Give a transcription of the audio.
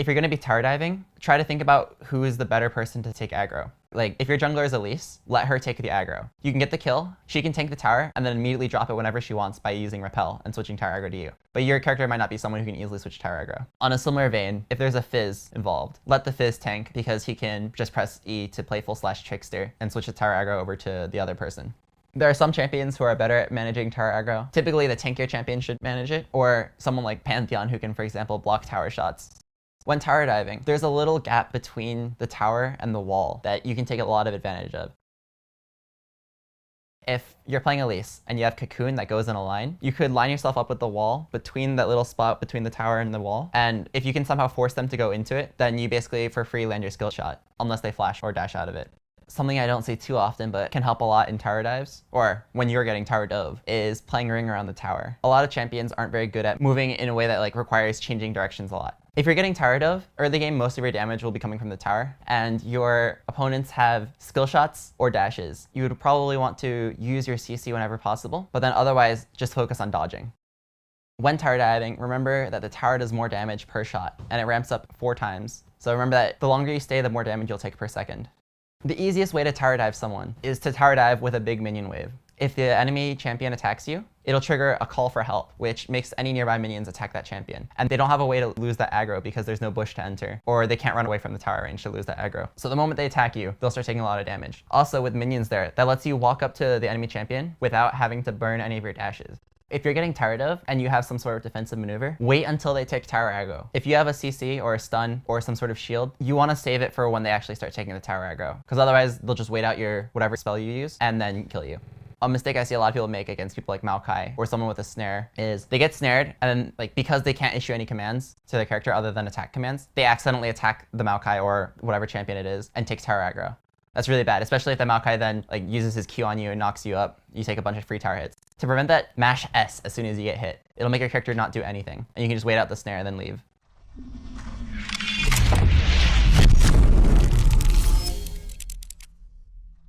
If you're going to be tower diving, try to think about who is the better person to take aggro. Like, if your jungler is Elise, let her take the aggro. You can get the kill, she can tank the tower, and then immediately drop it whenever she wants by using repel and switching tower aggro to you. But your character might not be someone who can easily switch tower aggro. On a similar vein, if there's a Fizz involved, let the Fizz tank because he can just press E to playful/trickster and switch the tower aggro over to the other person. There are some champions who are better at managing tower aggro. Typically, the tankier champion should manage it, or someone like Pantheon who can, for example, block tower shots. When tower diving, there's a little gap between the tower and the wall that you can take a lot of advantage of. If you're playing Elise and you have Cocoon that goes in a line, you could line yourself up with the wall between that little spot between the tower and the wall. And if you can somehow force them to go into it, then you basically for free land your skill shot, unless they flash or dash out of it. Something I don't see too often but can help a lot in tower dives, or when you're getting tower dove, is playing ring around the tower. A lot of champions aren't very good at moving in a way that requires changing directions a lot. If you're getting tower dove, early game most of your damage will be coming from the tower, and your opponents have skill shots or dashes. You would probably want to use your CC whenever possible, but then otherwise just focus on dodging. When tower diving, remember that the tower does more damage per shot, and it ramps up 4 times. So remember that the longer you stay, the more damage you'll take per second. The easiest way to tower dive someone is to tower dive with a big minion wave. If the enemy champion attacks you, it'll trigger a call for help, which makes any nearby minions attack that champion. And they don't have a way to lose that aggro because there's no bush to enter, or they can't run away from the tower range to lose that aggro. So the moment they attack you, they'll start taking a lot of damage. Also, with minions there, that lets you walk up to the enemy champion without having to burn any of your dashes. If you're getting tower dove and you have some sort of defensive maneuver, wait until they take tower aggro. If you have a CC or a stun or some sort of shield, you want to save it for when they actually start taking the tower aggro, because otherwise they'll just wait out your whatever spell you use and then kill you. A mistake I see a lot of people make against people like Maokai or someone with a snare is they get snared, and then because they can't issue any commands to their character other than attack commands, they accidentally attack the Maokai or whatever champion it is and take tower aggro. That's really bad, especially if the Maokai then uses his Q on you and knocks you up. You take a bunch of free tower hits. To prevent that, mash S as soon as you get hit. It'll make your character not do anything, and you can just wait out the snare and then leave.